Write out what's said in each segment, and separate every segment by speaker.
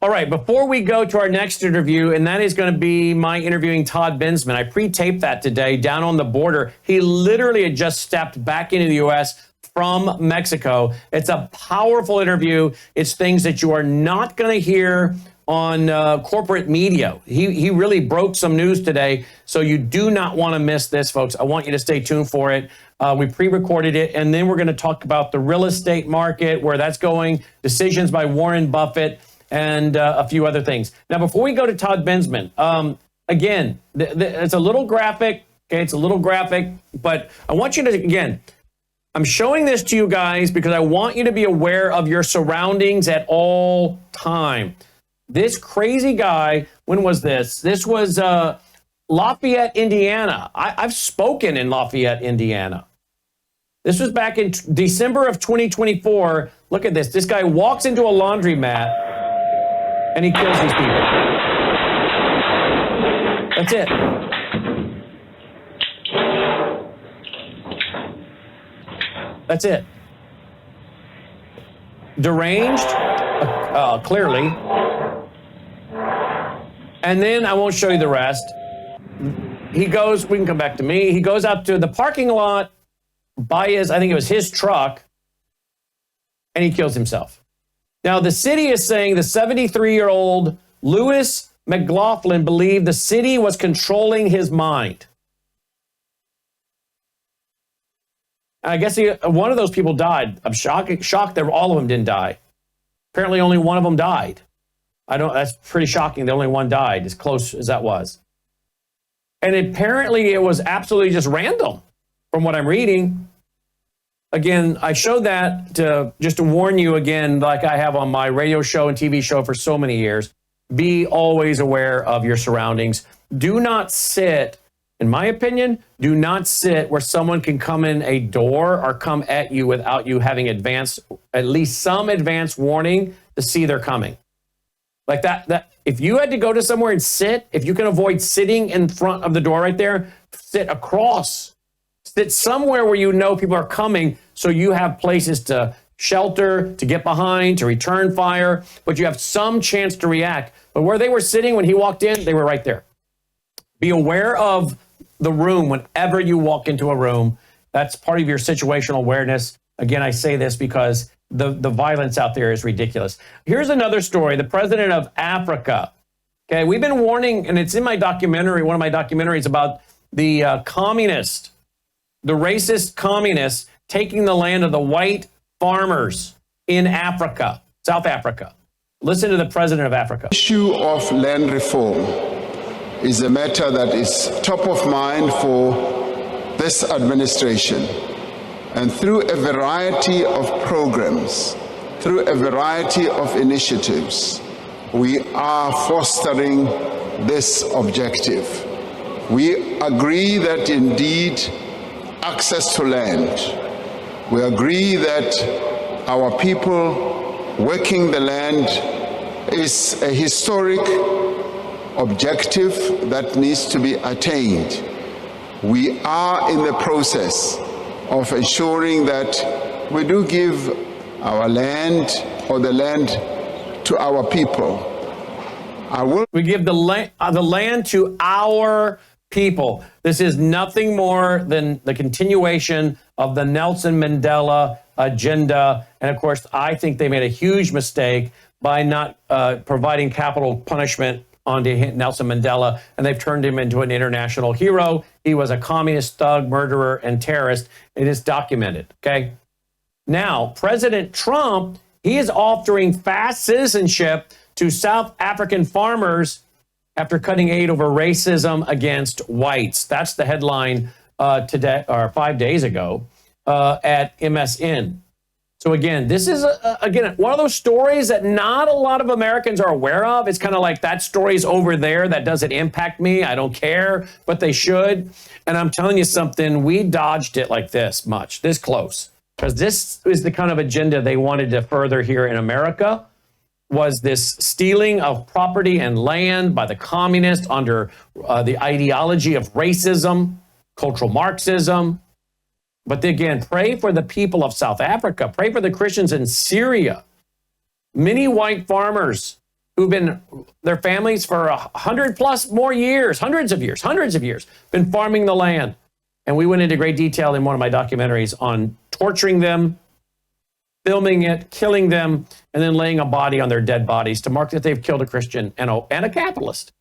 Speaker 1: All right, before we go to our next interview, and that is going to be my interviewing Todd Bensman. I pre-taped that today down on the border. He literally had just stepped back into the U.S. from Mexico. It's a powerful interview. It's things that you are not going to hear on corporate media. He really broke some news today, so you do not want to miss this, folks. I want you to stay tuned for it. We pre-recorded it, and then we're going to talk about the real estate market, where that's going, decisions by Warren Buffett, and a few other things. Now, before we go to Todd Bensman, again, it's a little graphic. Okay, it's a little graphic, but I want you to, again, I'm showing this to you guys because I want you to be aware of your surroundings at all time. This crazy guy, when was this? This was Lafayette, Indiana. I've spoken in Lafayette, Indiana. This was back in December of 2024. Look at this. This guy walks into a laundromat and he kills these people. That's it. That's it. Deranged, clearly. And then I won't show you the rest. He goes, we can come back to me. He goes out to the parking lot by his, I think it was his truck, and he kills himself. Now, the city is saying the 73-year-old Lewis McLaughlin believed the city was controlling his mind. I guess one of those people died. I'm shocked that all of them didn't die. Apparently, only one of them died. That's pretty shocking that only one died, as close as that was. And apparently, it was absolutely just random, from what I'm reading. Again, I showed that just to warn you again, like I have on my radio show and TV show for so many years. Be always aware of your surroundings. Do not sit, in my opinion, do not sit where someone can come in a door or come at you without you having at least some advance warning to see they're coming. Like that, if you had to go to somewhere and sit, if you can avoid sitting in front of the door right there, sit across. Sit somewhere where you know people are coming, so you have places to shelter, to get behind, to return fire, but you have some chance to react. But where they were sitting when he walked in, they were right there. Be aware of the room whenever you walk into a room. That's part of your situational awareness. Again, I say this because the violence out there is ridiculous. Here's another story. The president of Africa. Okay, we've been warning, and it's in my documentary, one of my documentaries about the the racist communists taking the land of the white farmers in Africa, South Africa. Listen to the president of Africa.
Speaker 2: The issue of land reform is a matter that is top of mind for this administration. And through a variety of programs, through a variety of initiatives, we are fostering this objective. We agree that indeed access to land. We agree that our people working the land is a historic objective that needs to be attained. We are in the process of ensuring that we do give our land or the land to our people.
Speaker 1: We give the land to our people. This is nothing more than the continuation of the Nelson Mandela agenda. And of course, I think they made a huge mistake by not providing capital punishment onto Nelson Mandela, and they've turned him into an international hero. He was a communist thug, murderer, and terrorist. It is documented, okay? Now, President Trump, he is offering fast citizenship to South African farmers after cutting aid over racism against whites. That's the headline today, or 5 days ago, at MSN. So again, this is, again, one of those stories that not a lot of Americans are aware of. It's kind of like that story's over there. That doesn't impact me. I don't care, but they should. And I'm telling you something, we dodged it like this close. Because this is the kind of agenda they wanted to further here in America, was this stealing of property and land by the communists under the ideology of racism, cultural Marxism. But again, pray for the people of South Africa. Pray for the Christians in Syria. Many white farmers who've been, their families for 100 plus more years, hundreds of years, been farming the land. And we went into great detail in one of my documentaries on torturing them, filming it, killing them, and then laying a body on their dead bodies to mark that they've killed a Christian and a capitalist.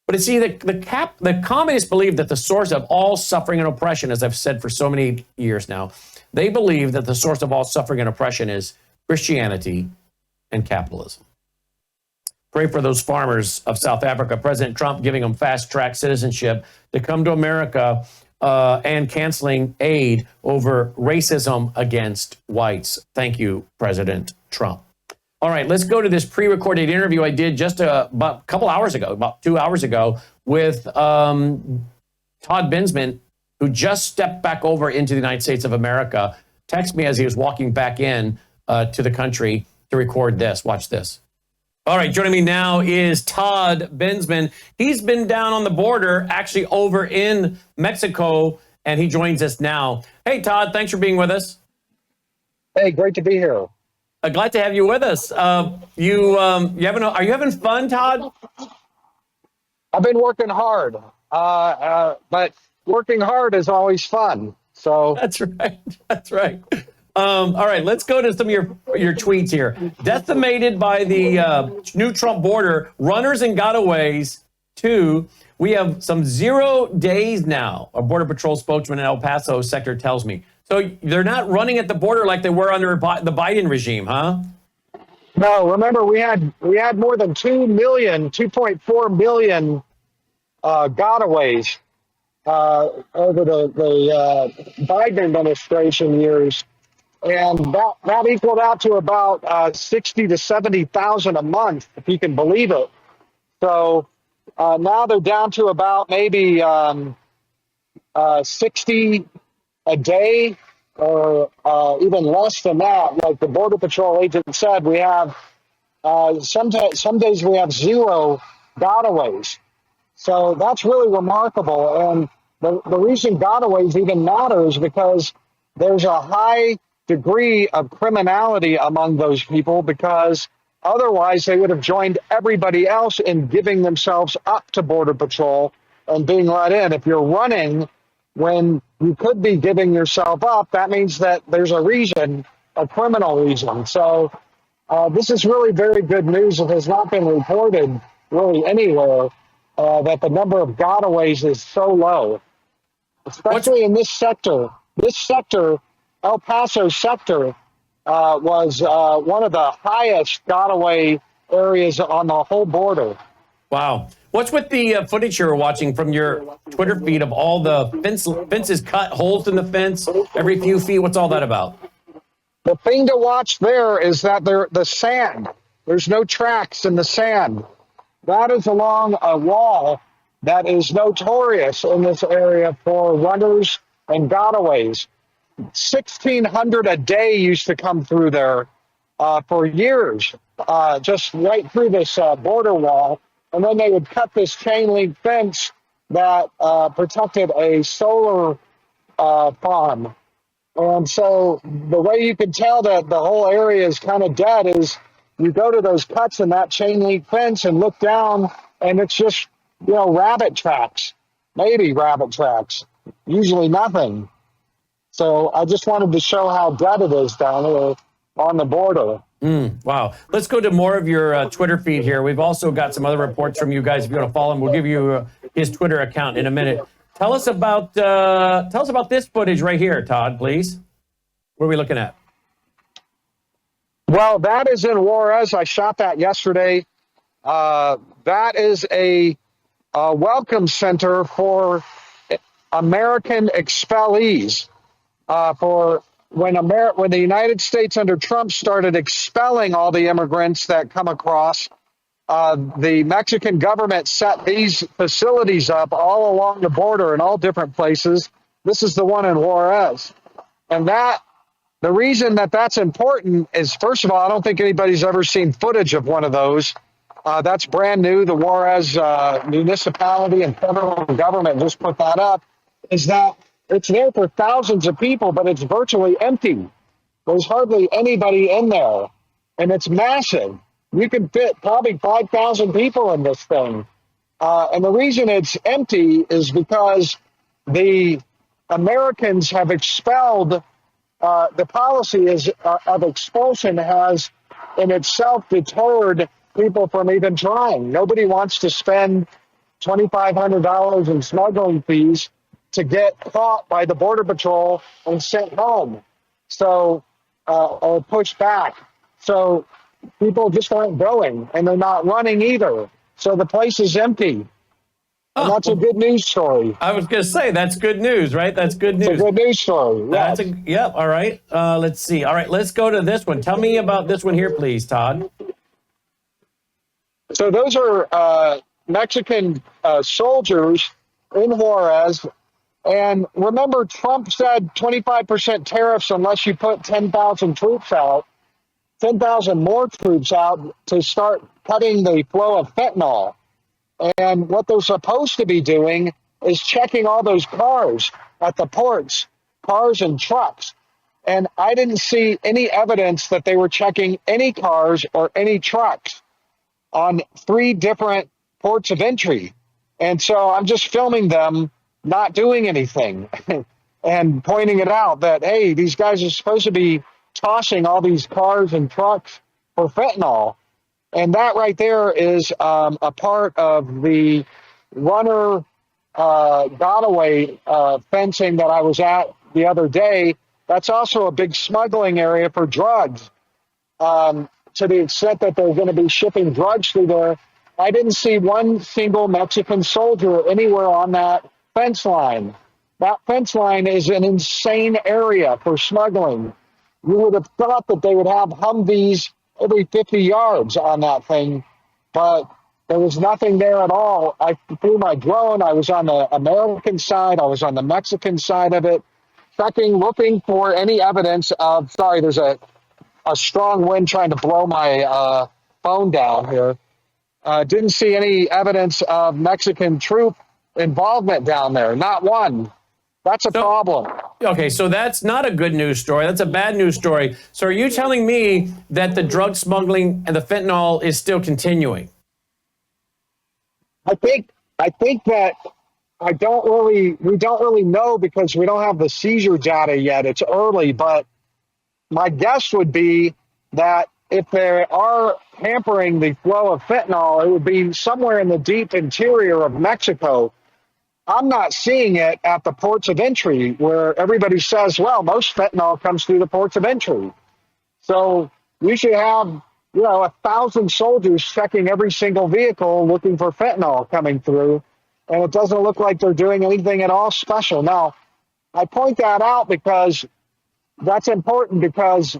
Speaker 1: But you see, the communists believe that the source of all suffering and oppression, as I've said for so many years now, they believe that the source of all suffering and oppression is Christianity and capitalism. Pray for those farmers of South Africa. President Trump giving them fast-track citizenship to come to America and canceling aid over racism against whites. Thank you, President Trump. All right, let's go to this pre-recorded interview I did just about a couple hours ago, about 2 hours ago, with Todd Bensman, who just stepped back over into the United States of America. Texted me as he was walking back in to the country to record this. Watch this. All right, joining me now is Todd Bensman. He's been down on the border, actually over in Mexico, and he joins us now. Hey, Todd, thanks for being with us.
Speaker 3: Hey, great to be here.
Speaker 1: Glad to have you with us. Are you having fun, Todd?
Speaker 3: I've been working hard, but working hard is always fun. So
Speaker 1: That's right. That's right. All right, let's go to some of your tweets here. Decimated by the new Trump border, runners and gotaways. 2, we have some 0 days now, a Border Patrol spokesman in El Paso sector tells me. So they're not running at the border like they were under the Biden regime, huh?
Speaker 3: no, remember we had more than 2.4 million gotaways over the Biden administration years, and that equaled out to about 60 to 70,000 a month, if you can believe it. So now they're down to about maybe 60 a day, or even less than that. Like the Border Patrol agent said, we have some days we have 0 gotaways. So that's really remarkable. And the reason gotaways even matter is because there's a high degree of criminality among those people, because otherwise they would have joined everybody else in giving themselves up to Border Patrol and being let in. If you're running when you could be giving yourself up, that means that there's a reason, a criminal reason. So this is really very good news. It has not been reported really anywhere that the number of gotaways is so low, especially in this sector. This sector, El Paso sector, was one of the highest gotaway areas on the whole border.
Speaker 1: Wow. What's with the footage you're watching from your Twitter feed of all the fences cut, holes in the fence every few feet? What's all that about?
Speaker 3: The thing to watch there is that the sand. There's no tracks in the sand. That is along a wall that is notorious in this area for runners and gotaways. 1,600 a day used to come through there for years, just right through this border wall. And then they would cut this chain link fence that protected a solar farm. And so the way you can tell that the whole area is kind of dead is you go to those cuts in that chain link fence and look down, and it's just, rabbit tracks, maybe rabbit tracks, usually nothing. So I just wanted to show how dead it is down here on the border.
Speaker 1: Wow. Let's go to more of your Twitter feed here. We've also got some other reports from you guys. If you want to follow him, we'll give you his Twitter account in a minute. Tell us about this footage right here, Todd, please. What are we looking at?
Speaker 3: Well, that is in Juarez. I shot that yesterday. That is a welcome center for American expellees. For when the United States under Trump started expelling all the immigrants that come across, the Mexican government set these facilities up all along the border in all different places. This is the one in Juarez. And the reason that that's important is, first of all, I don't think anybody's ever seen footage of one of those. That's brand new. The Juarez municipality and federal government just put that up. Is that it's there for thousands of people, but it's virtually empty. There's hardly anybody in there, and it's massive. you can fit probably 5,000 people in this thing. And the reason it's empty is because the Americans have expelled, the policy of expulsion has in itself deterred people from even trying. Nobody wants to spend $2,500 in smuggling fees to get caught by the Border Patrol and sent home. So, or pushed back. So people just aren't going, and they're not running either. So the place is empty. And that's a good news story.
Speaker 1: I was going to say, that's good news, right? That's good news.
Speaker 3: It's a good news story. Yes.
Speaker 1: Yep. All right. Let's see. All right. Let's go to this one. Tell me about this one here, please, Todd.
Speaker 3: So those are Mexican soldiers in Juarez. And remember, Trump said 25% tariffs unless you put 10,000 troops out, 10,000 more troops out to start cutting the flow of fentanyl. And what they're supposed to be doing is checking all those cars at the ports, cars and trucks. And I didn't see any evidence that they were checking any cars or any trucks on 3 different ports of entry. And so I'm just filming them not doing anything and pointing it out that, hey, these guys are supposed to be tossing all these cars and trucks for fentanyl. And that right there is a part of the runner got-away fencing that I was at the other day. That's also a big smuggling area for drugs. To the extent that they're going to be shipping drugs through there, I didn't see one single Mexican soldier anywhere on that fence line. That fence line is an insane area for smuggling. You would have thought that they would have Humvees every 50 yards on that thing, but there was nothing there at all. I flew my drone. I was on the American side. I was on the Mexican side of it, checking, looking for any evidence of, sorry, there's a strong wind trying to blow my phone down here. Didn't see any evidence of Mexican troop involvement down there. Not one. That's a problem.
Speaker 1: Okay, so that's not a good news story. That's a bad news story. So are you telling me that the drug smuggling and the fentanyl is still continuing?
Speaker 3: I think that we don't really know because we don't have the seizure data yet. It's early, but my guess would be that if they are hampering the flow of fentanyl, it would be somewhere in the deep interior of Mexico. I'm not seeing it at the ports of entry where everybody says, well, most fentanyl comes through the ports of entry. So you should have, 1,000 soldiers checking every single vehicle looking for fentanyl coming through. And it doesn't look like they're doing anything at all special. Now, I point that out because that's important because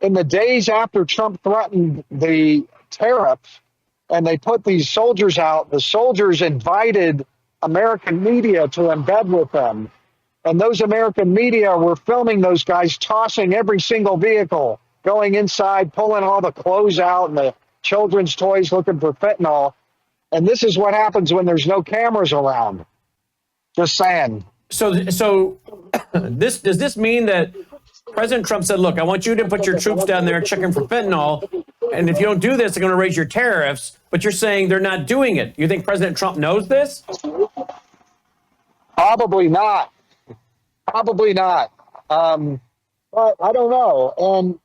Speaker 3: in the days after Trump threatened the tariffs, and they put these soldiers out, the soldiers invited American media to embed with them. And those American media were filming those guys tossing every single vehicle, going inside, pulling all the clothes out and the children's toys looking for fentanyl. And this is what happens when there's no cameras around. Just saying.
Speaker 1: So does this mean that President Trump said, look, I want you to put your troops down there checking for fentanyl, and if you don't do this, they're going to raise your tariffs, but you're saying they're not doing it. You think President Trump knows this?
Speaker 3: Probably not. Probably not. But I don't know. And,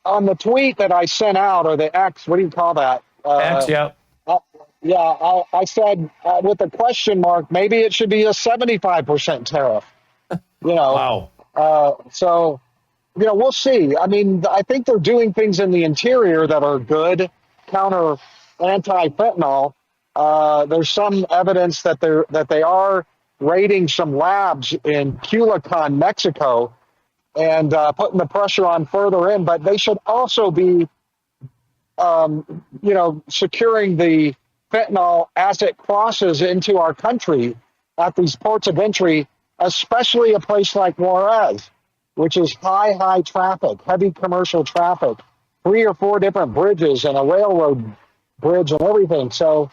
Speaker 3: on the tweet that I sent out, or the X, what do you call that?
Speaker 1: X, yeah.
Speaker 3: I said with a question mark, maybe it should be a 75% tariff.
Speaker 1: Wow.
Speaker 3: So, we'll see. I mean, I think they're doing things in the interior that are good, counter anti-fentanyl. There's some evidence that they are raiding some labs in Culiacan, Mexico, and putting the pressure on further in. But they should also be, securing the fentanyl as it crosses into our country at these ports of entry, especially a place like Juarez, which is high traffic, heavy commercial traffic, 3 or 4 different bridges and a railroad bridge and everything. So,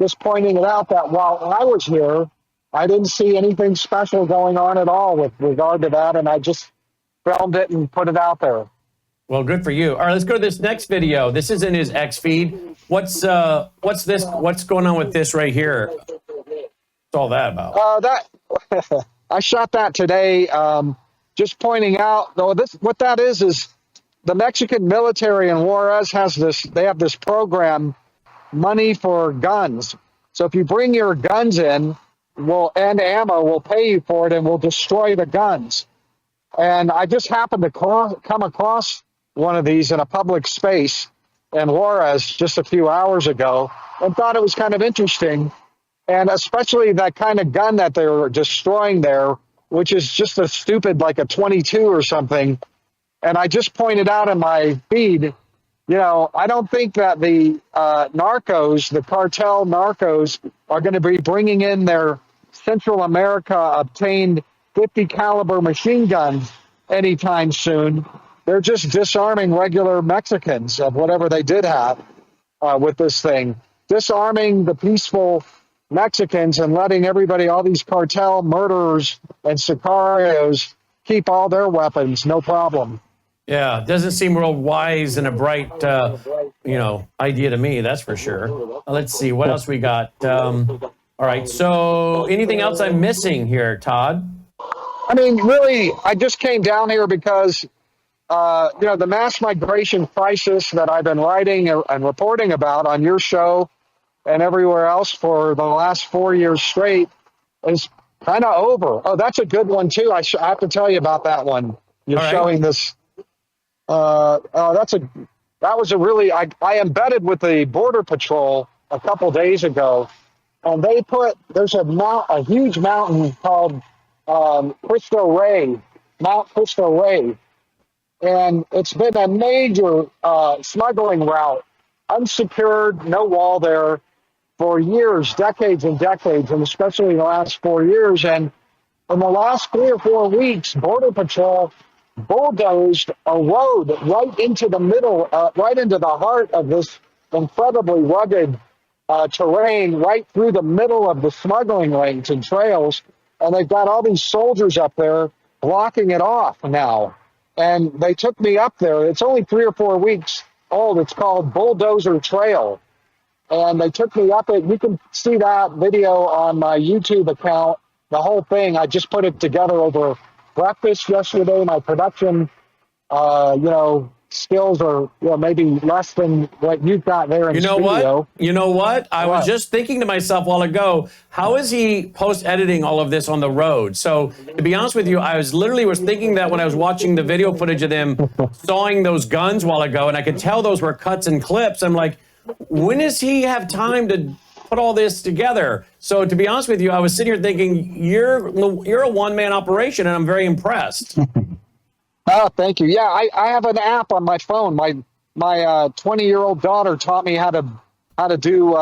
Speaker 3: just pointing it out that while I was here, I didn't see anything special going on at all with regard to that, and I just filmed it and put it out there.
Speaker 1: Well, good for you. All right, let's go to this next video. This is in his X feed. What's this? What's going on with this right here? What's all that about?
Speaker 3: That I shot that today. Just pointing out, though, what that is the Mexican military in Juarez has this. They have this program, money for guns. So if you bring your guns in, and ammo, we'll pay you for it, and we'll destroy the guns. And I just happened to come across one of these in a public space in Juarez just a few hours ago, and thought it was kind of interesting. And especially that kind of gun that they were destroying there, which is just a stupid, like a 22 or something. And I just pointed out in my feed, I don't think that the narcos, the cartel narcos, are going to be bringing in their Central America obtained 50 caliber machine guns anytime soon. They're just disarming regular Mexicans of whatever they did have with this thing. Disarming the peaceful Mexicans and letting everybody, all these cartel murderers and sicarios, keep all their weapons, no problem.
Speaker 1: Yeah, doesn't seem real wise and a bright, idea to me, that's for sure. Let's see, what else we got? All right, so anything else I'm missing here, Todd?
Speaker 3: I mean, really, I just came down here because, the mass migration crisis that I've been writing and reporting about on your show and everywhere else for the last 4 years straight is kind of over. Oh, that's a good one, too. I have to tell you about that one. You're showing this. That was a really, I embedded with the Border Patrol a couple days ago, and there's a huge mountain called Cristo Rey, Mount Cristo Rey. And it's been a major smuggling route, unsecured, no wall there for years, decades and decades, and especially the last 4 years. And in the last 3 or 4 weeks, Border Patrol bulldozed a road right into the middle, right into the heart of this incredibly rugged terrain, right through the middle of the smuggling lanes and trails. And they've got all these soldiers up there blocking it off now. And they took me up there. It's only 3 or 4 weeks old. It's called Bulldozer Trail. And they took me up it. You can see that video on my YouTube account, the whole thing. I just put it together over breakfast yesterday. My production, skills are maybe less than what you've got there in studio.
Speaker 1: You know what? I was just thinking to myself a while ago, how is he post-editing all of this on the road? So to be honest with you, I was thinking that when I was watching the video footage of them sawing those guns a while ago, and I could tell those were cuts and clips. I'm like, when does he have time to put all this together? So to be honest with you, I was sitting here thinking, you're a one-man operation, and I'm very impressed.
Speaker 3: Oh, thank you. Yeah, I have an app on my phone. My 20-year-old daughter taught me how to do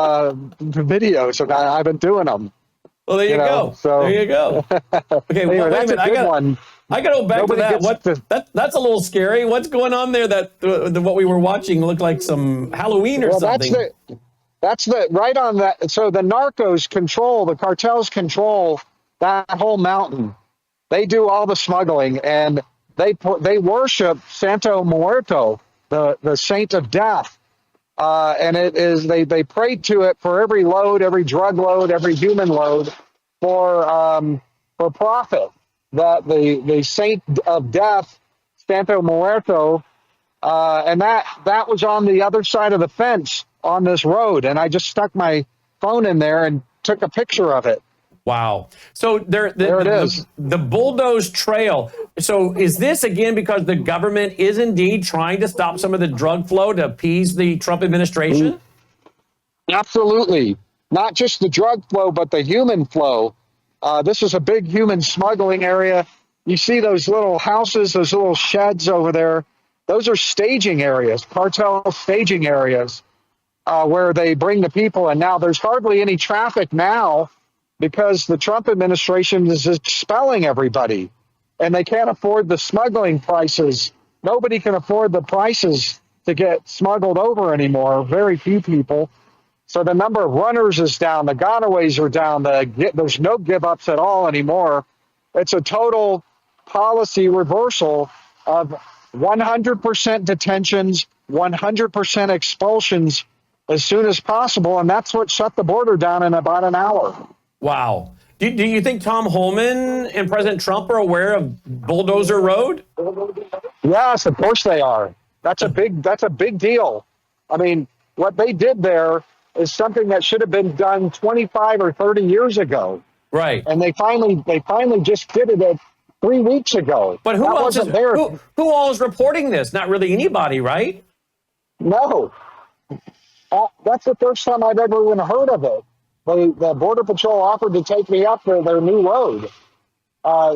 Speaker 3: videos, and I've been doing them.
Speaker 1: Well, there you go. So there you go. Okay,
Speaker 3: anyway,
Speaker 1: well,
Speaker 3: that's a good one.
Speaker 1: I got to go back to that. That's a little scary. What's going on there? That what we were watching looked like some Halloween or something.
Speaker 3: That's right on that. So the narcos control, the cartels control that whole mountain. They do all the smuggling, and they worship Santo Muerto, the saint of death. And it is they pray to it for every load, every drug load, every human load for profit. That the saint of death, Santo Muerto, and that was on the other side of the fence on this road, and I just stuck my phone in there and took a picture of it.
Speaker 1: Wow. So there it is. The bulldoze trail. So is this again because the government is indeed trying to stop some of the drug flow to appease the Trump administration?
Speaker 3: Absolutely. Not just the drug flow, but the human flow. This is a big human smuggling area. You see those little houses, those little sheds over there. Those are staging areas, cartel staging areas, where they bring the people. And now there's hardly any traffic now because the Trump administration is expelling everybody. And they can't afford the smuggling prices. Nobody can afford the prices to get smuggled over anymore. Very few people. So the number of runners is down. The gotaways are down. There's no give-ups at all anymore. It's a total policy reversal of 100% detentions, 100% expulsions as soon as possible, and that's what shut the border down in about an hour.
Speaker 1: Wow. Do you think Tom Holman and President Trump are aware of Bulldozer Road?
Speaker 3: Yes, of course they are. That's a big deal. I mean, what they did there is something that should have been done 25 or 30 years ago.
Speaker 1: Right.
Speaker 3: And they finally just did it 3 weeks ago.
Speaker 1: But who
Speaker 3: That
Speaker 1: else is
Speaker 3: wasn't there?
Speaker 1: who all is reporting this? Not really anybody, right?
Speaker 3: No. That's the first time I've ever even heard of it. The Border Patrol offered to take me up their new road.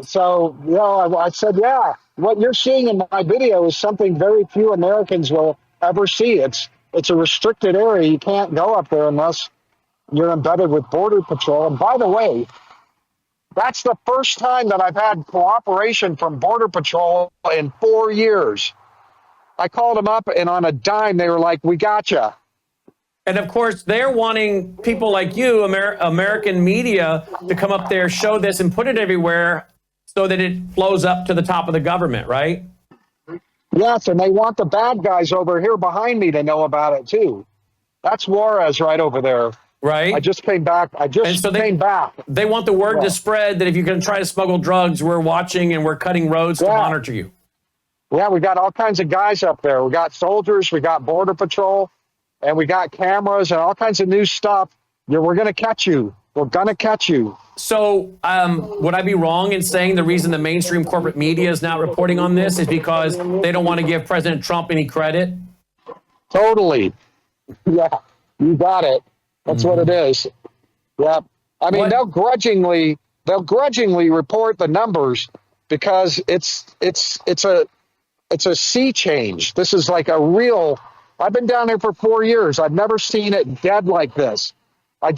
Speaker 3: So, I said, yeah, what you're seeing in my video is something very few Americans will ever see. It's a restricted area. You can't go up there unless you're embedded with Border Patrol. And by the way, that's the first time that I've had cooperation from Border Patrol in 4 years. I called them up, and on a dime, they were like, we gotcha.
Speaker 1: And of course, they're wanting people like you, American media, to come up there, show this, and put it everywhere so that it flows up to the top of the government, right?
Speaker 3: Yes, and they want the bad guys over here behind me to know about it, too. That's Juarez right over there.
Speaker 1: Right.
Speaker 3: I just came back. Came back.
Speaker 1: They want the word to spread that if you're going to try to smuggle drugs, we're watching and we're cutting roads to monitor you.
Speaker 3: Yeah, we got all kinds of guys up there. We got soldiers, we got Border Patrol, and we got cameras and all kinds of new stuff. We're going to catch you. We're going to catch you.
Speaker 1: So would I be wrong in saying the reason the mainstream corporate media is not reporting on this is because they don't want to give President Trump any credit?
Speaker 3: Totally. Yeah, you got it. That's what it is. Yeah. I mean, they'll grudgingly report the numbers because it's a sea change. This is like a real. I've been down there for 4 years. I've never seen it dead like this. I'm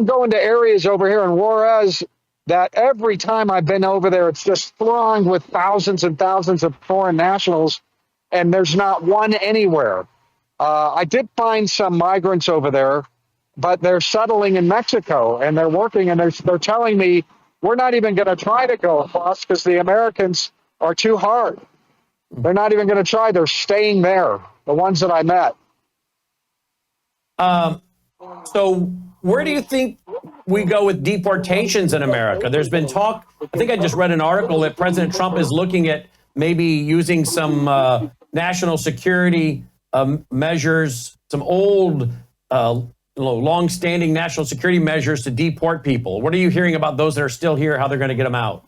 Speaker 3: going to areas over here in Juarez that every time I've been over there, it's just thronged with thousands and thousands of foreign nationals, and there's not one anywhere. I did find some migrants over there, but they're settling in Mexico, and they're working, and they're telling me, we're not even going to try to go across because the Americans are too hard. They're not even going to try. They're staying there, the ones that I met.
Speaker 1: So where do you think we go with deportations in America? There's been talk, I think I just read an article that President Trump is looking at maybe using some national security measures, some old, long-standing national security measures to deport people. What are you hearing about those that are still here, how they're going to get them out?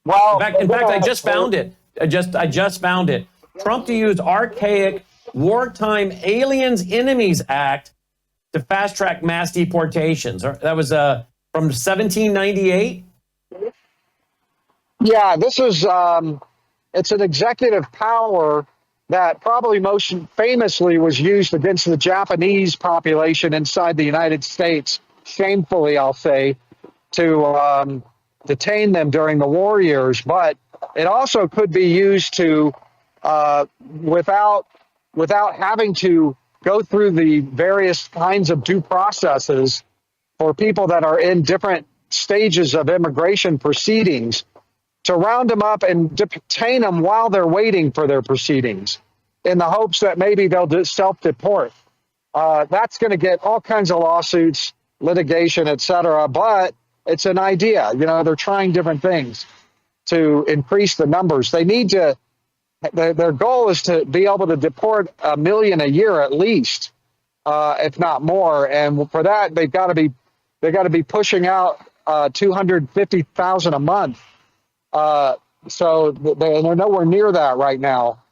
Speaker 3: Well,
Speaker 1: In fact, I just found it. I just found it. Trump to use archaic Wartime Aliens Enemies Act to fast-track mass deportations. That was from 1798?
Speaker 3: Yeah, this is, it's an executive power that probably most famously was used against the Japanese population inside the United States, shamefully, I'll say, to detain them during the war years. But it also could be used to, without having to go through the various kinds of due processes for people that are in different stages of immigration proceedings, to round them up and detain them while they're waiting for their proceedings in the hopes that maybe they'll self-deport. That's going to get all kinds of lawsuits, litigation, et cetera, but it's an idea. They're trying different things to increase the numbers. They need to, their goal is to be able to deport 1 million a year at least, if not more. And for that, they've got to be pushing out 250,000 a month. So they're nowhere near that right now.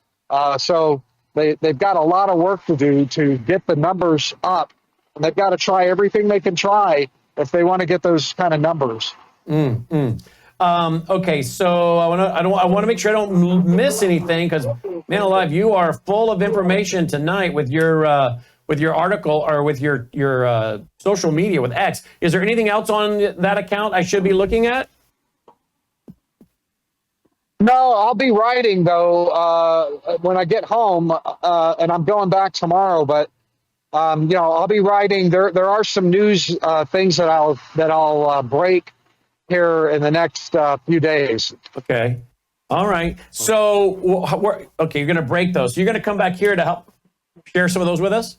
Speaker 3: So they've got a lot of work to do to get the numbers up. And they've got to try everything they can try if they want to get those kind of numbers.
Speaker 1: Okay, so I want to make sure I don't miss anything because, man alive, you are full of information tonight with your article or with your social media with X. Is there anything else on that account I should be looking at?
Speaker 3: No, I'll be writing though when I get home, and I'm going back tomorrow. But I'll be writing. There are some news things that I'll break here in the next few days.
Speaker 1: Okay. All right. So, okay, you're going to break those. So you're going to come back here to help share some of those with us?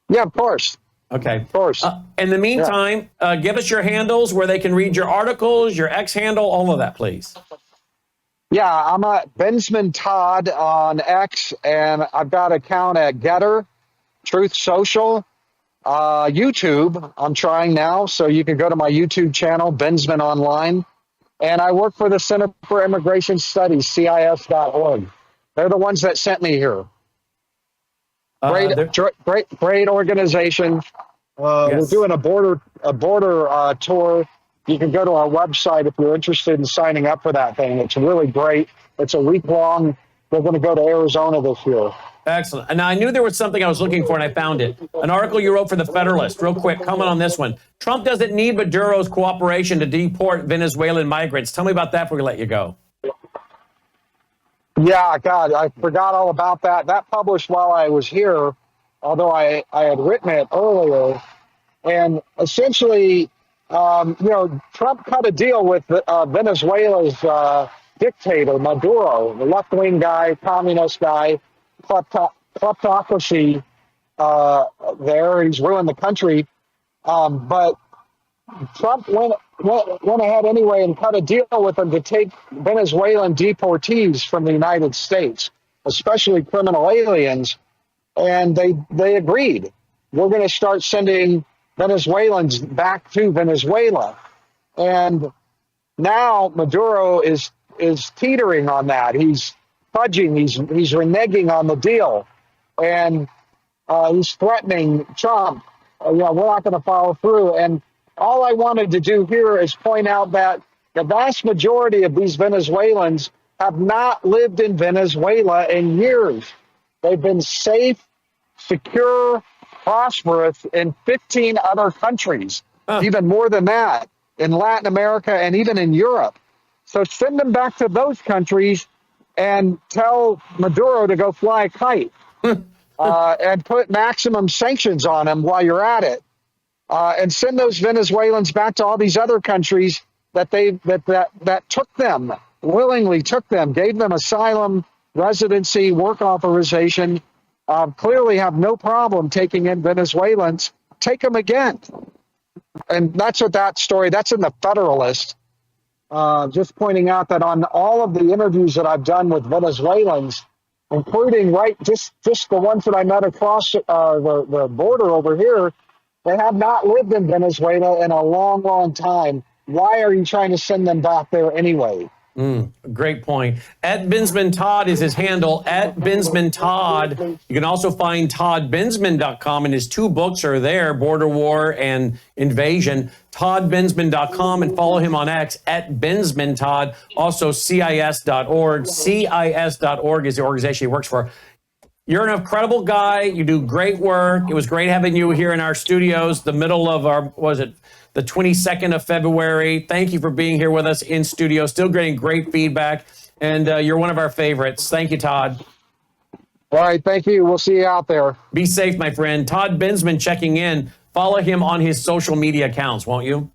Speaker 3: Yeah, of course.
Speaker 1: Okay.
Speaker 3: Of course.
Speaker 1: In the meantime, give us your handles where they can read your articles, your X handle, all of that, please.
Speaker 3: Yeah, I'm at Bensman Todd on X, and I've got an account at Getter, Truth Social, YouTube. I'm trying now, so you can go to my YouTube channel, Bensman Online. And I work for the Center for Immigration Studies, CIS.org. They're the ones that sent me here. Great organization. We're doing a border tour. You can go to our website if you're interested in signing up for that thing. It's really great. It's a week long. We're going to go to Arizona this year.
Speaker 1: Excellent. And I knew there was something I was looking for, and I found it. An article you wrote for the Federalist. Real quick, comment on this one. Trump doesn't need Maduro's cooperation to deport Venezuelan migrants. Tell me about that before we let you go.
Speaker 3: Yeah, God, I forgot all about that. That published while I was here, although I had written it earlier. And essentially, Trump cut a deal with Venezuela's dictator, Maduro, the left-wing guy, communist guy, kleptocracy there. He's ruined the country. But Trump went ahead anyway and cut a deal with them to take Venezuelan deportees from the United States, especially criminal aliens. And they agreed. We're going to start sending Venezuelans back to Venezuela. And now Maduro is teetering on that. He's fudging. He's reneging on the deal. And he's threatening Trump. We're not going to follow through. And all I wanted to do here is point out that the vast majority of these Venezuelans have not lived in Venezuela in years. They've been safe, secure, prosperous in 15 other countries, even more than that, in Latin America and even in Europe. So send them back to those countries and tell Maduro to go fly a kite and put maximum sanctions on him while you're at it. And send those Venezuelans back to all these other countries that took them, willingly took them, gave them asylum, residency, work authorization, clearly have no problem taking in Venezuelans. Take them again. And that's what that's in the Federalist. Just pointing out that on all of the interviews that I've done with Venezuelans, including just the ones that I met across the border over here, they have not lived in Venezuela in a long, long time. Why are you trying to send them back there anyway?
Speaker 1: Great point. At Bensman Todd is his handle. At Bensman Todd. You can also find toddbensman.com, and his two books are there, Border War and Invasion. toddbensman.com, and follow him on X at Bensman Todd. Also CIS.org. CIS.org is the organization he works for. You're an incredible guy. You do great work. It was great having you here in our studios, the middle of the 22nd of February. Thank you for being here with us in studio. Still getting great feedback. And you're one of our favorites. Thank you, Todd.
Speaker 3: All right. Thank you. We'll see you out there.
Speaker 1: Be safe, my friend. Todd Bensman checking in. Follow him on his social media accounts, won't you?